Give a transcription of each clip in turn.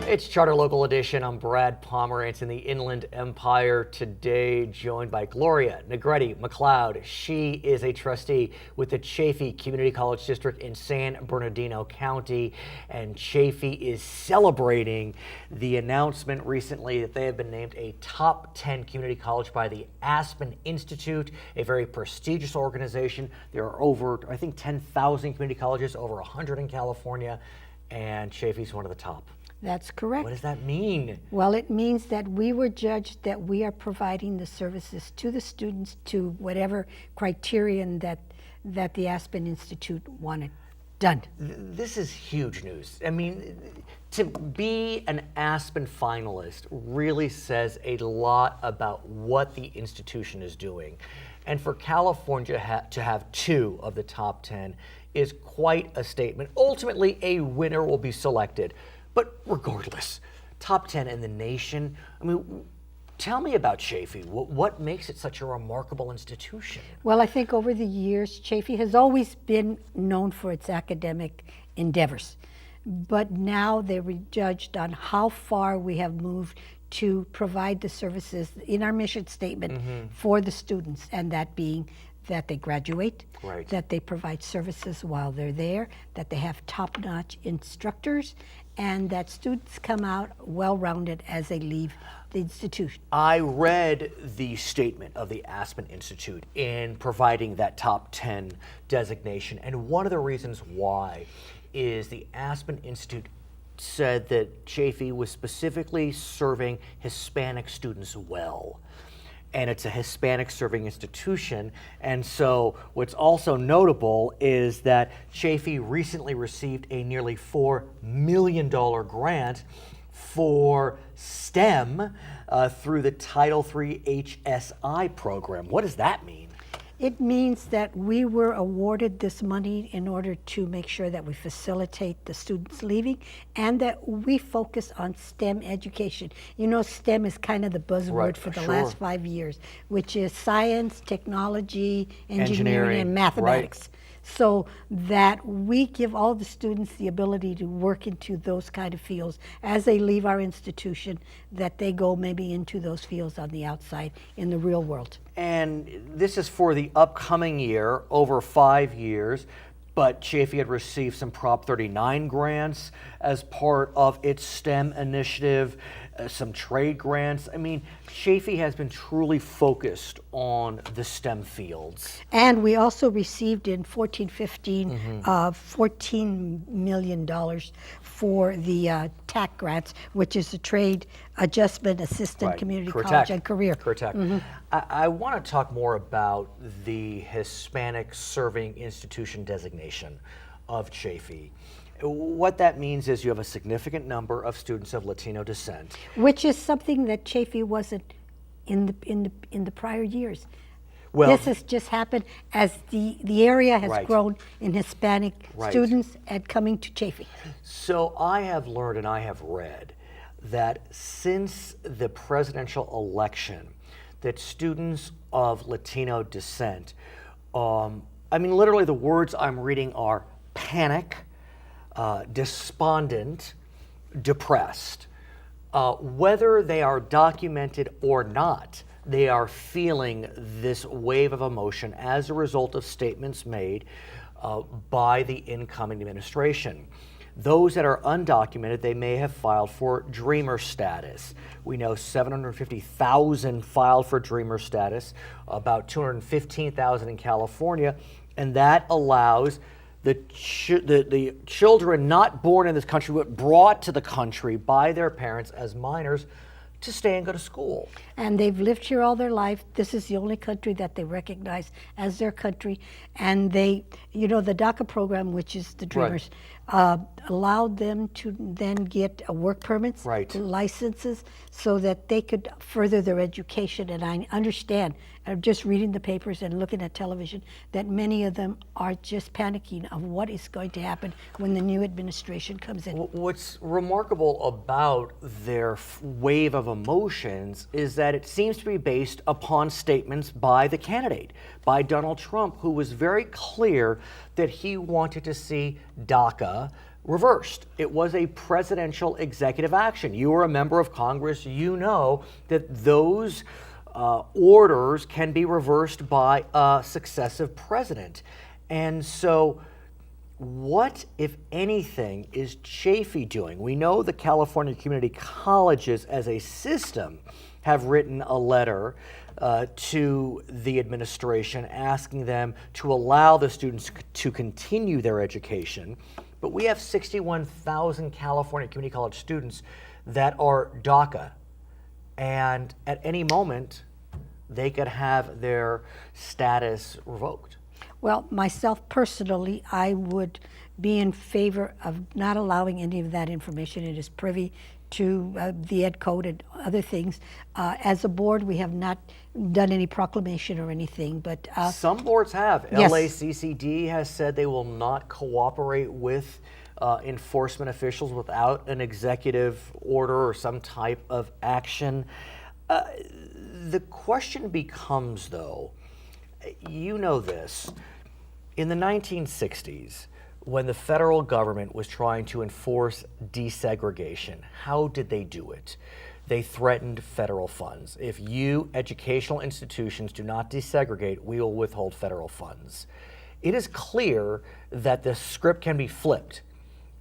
It's Charter Local Edition. I'm Brad Pomerance in the Inland Empire today, joined by Gloria Negrete McLeod. She is a trustee with the Chaffey Community College District in San Bernardino County, and Chaffey is celebrating the announcement recently that they have been named a top 10 community college by the Aspen Institute, a very prestigious organization. There are over, I think, 10,000 community colleges, over 100 in California, and Chaffey's one of the top. That's correct. What does that mean? Well, it means that we were judged that we are providing the services to the students to whatever criterion that the Aspen Institute wanted done. This is huge news. I mean, to be an Aspen finalist really says a lot about what the institution is doing. And for California to have 2 of the top 10 is quite a statement. Ultimately, a winner will be selected. But regardless, top 10 in the nation. I mean, tell me about Chaffey. What makes it such a remarkable institution? Well, I think over the years, Chaffey has always been known for its academic endeavors. But now they're judged on how far we have moved to provide the services in our mission statement for the students, and that being that they graduate, right, that they provide services while they're there, that they have top-notch instructors, and that students come out well-rounded as they leave the institution. I read the statement of the Aspen Institute in providing that top 10 designation, and one of the reasons why is the Aspen Institute said that Chaffey was specifically serving Hispanic students well. And it's a Hispanic serving institution. And so what's also notable is that Chaffey recently received a nearly $4 million grant for STEM through the Title III HSI program. What does that mean? It means that we were awarded this money in order to make sure that we facilitate the students leaving and that we focus on STEM education. You know, STEM is kind of the buzzword for the last 5 years, which is science, technology, engineering and mathematics. Right. So that we give all the students the ability to work into those kind of fields as they leave our institution, that they go maybe into those fields on the outside in the real world. And this is for the upcoming year, over 5 years, but Chaffey had received some Prop 39 grants as part of its STEM initiative, some trade grants. I mean, Chaffey has been truly focused on the STEM fields. And we also received in 14-15 $14 million for the TAC grants, which is the Trade Adjustment Assistant Community College and Career. I want to talk more about the Hispanic Serving Institution designation of Chaffey. What that means is you have a significant number of students of Latino descent, which is something that Chaffey wasn't in the prior years. Well, this has just happened as the area has grown in Hispanic students and coming to Chaffey. So I have learned and I have read that since the presidential election, that students of Latino descent, I mean, literally the words I'm reading are panic, despondent, depressed. Whether they are documented or not, they are feeling this wave of emotion as a result of statements made by the incoming administration. Those that are undocumented, they may have filed for Dreamer status. We know 750,000 filed for Dreamer status, about 215,000 in California, and that allows the children not born in this country but brought to the country by their parents as minors to stay and go to school. And they've lived here all their life. This is the only country that they recognize as their country. And they, you know, the DACA program, which is the Dreamers, allowed them to then get work permits, licenses, so that they could further their education. And I understand, just reading the papers and looking at television, that many of them are just panicking of what is going to happen when the new administration comes in. What's remarkable about their wave of emotions is that it seems to be based upon statements by the candidate, by Donald Trump, who was very clear that he wanted to see DACA reversed. It was a presidential executive action. You are a member of Congress. You know that those orders can be reversed by a successive president. And so what, if anything, is Chaffey doing? We know the California community colleges as a system have written a letter to the administration asking them to allow the students to continue their education. But we have 61,000 California community college students that are DACA. And at any moment, they could have their status revoked. Well, myself personally, I would be in favor of not allowing any of that information. It is privy to the Ed Code and other things. As a board, we have not done any proclamation or anything, but some boards have. Yes. LA CCD has said they will not cooperate with enforcement officials without an executive order or some type of action. The question becomes, though, you know this, in the 1960s, when the federal government was trying to enforce desegregation, how did they do it? They threatened federal funds. If you, educational institutions, do not desegregate, we will withhold federal funds. It is clear that the script can be flipped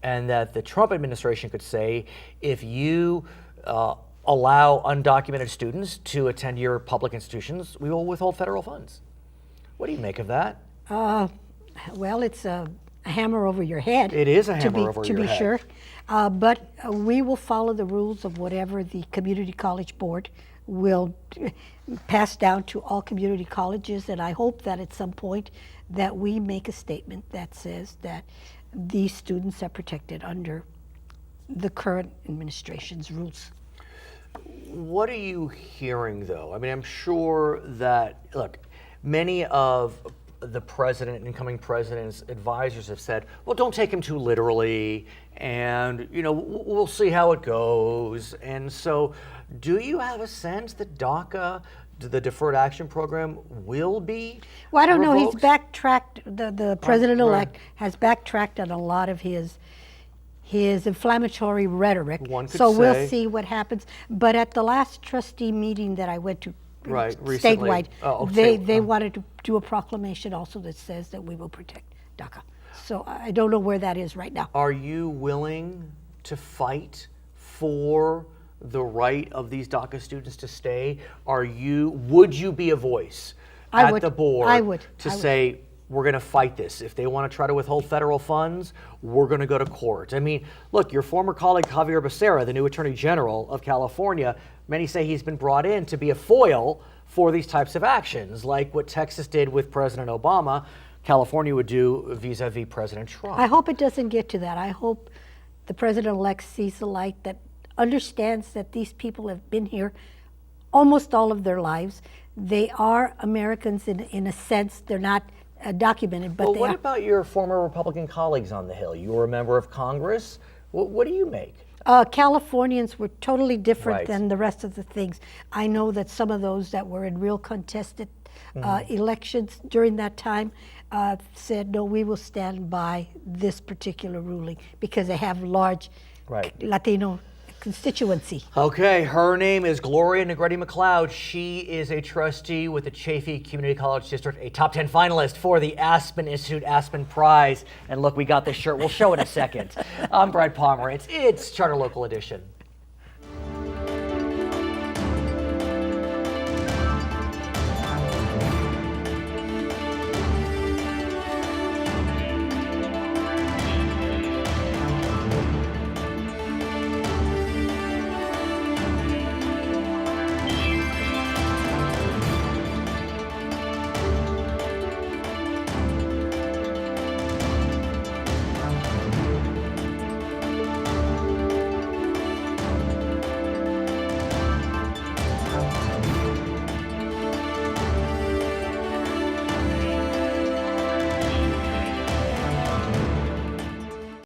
and that the Trump administration could say, if you allow undocumented students to attend your public institutions, we will withhold federal funds. What do you make of that? Well, it's a hammer over your head. It is a hammer over your head. To be sure. But we will follow the rules of whatever the Community College Board will pass down to all community colleges, and I hope that at some point that we make a statement that says that these students are protected under the current administration's rules. What are you hearing, though? I mean, I'm sure that, look, many of the president, incoming president's advisors have said, well, don't take him too literally, and, you know, we'll see how it goes. And so do you have a sense that DACA, the Deferred Action Program, will be Well, I don't know. He's revoked? backtracked, the president-elect has backtracked on a lot of his inflammatory rhetoric. One could so we'll say. see what happens. But at the last trustee meeting that I went to, Right, recently. statewide, Oh, they wanted to do a proclamation also that says that we will protect DACA. So I don't know where that is right now. Are you willing to fight for the right of these DACA students to stay? Would you be a voice I at would. the board I would. to I would. say, we're going to fight this? If they want to try to withhold federal funds, we're going to go to court. I mean, look, your former colleague Javier Becerra, the new Attorney General of California, many say he's been brought in to be a foil for these types of actions, like what Texas did with President Obama, California would do vis-a-vis President Trump. I hope it doesn't get to that. I hope the president-elect sees the light, that understands that these people have been here almost all of their lives. They are Americans in a sense. They're not documented, but Well, they what are. about your former Republican colleagues on the Hill? You were a member of Congress. What do you make? Californians were totally different Right. than the rest of the things. I know that some of those that were in real contested elections during that time said, no, we will stand by this particular ruling because they have large Right. Latino constituency. Okay, her name is Gloria Negrete McLeod. She is a trustee with the Chaffey Community College District, a top 10 finalist for the Aspen Institute Aspen Prize. And look, we got this shirt. We'll show it in a second. I'm Brad Pomerance. It's Charter Local Edition.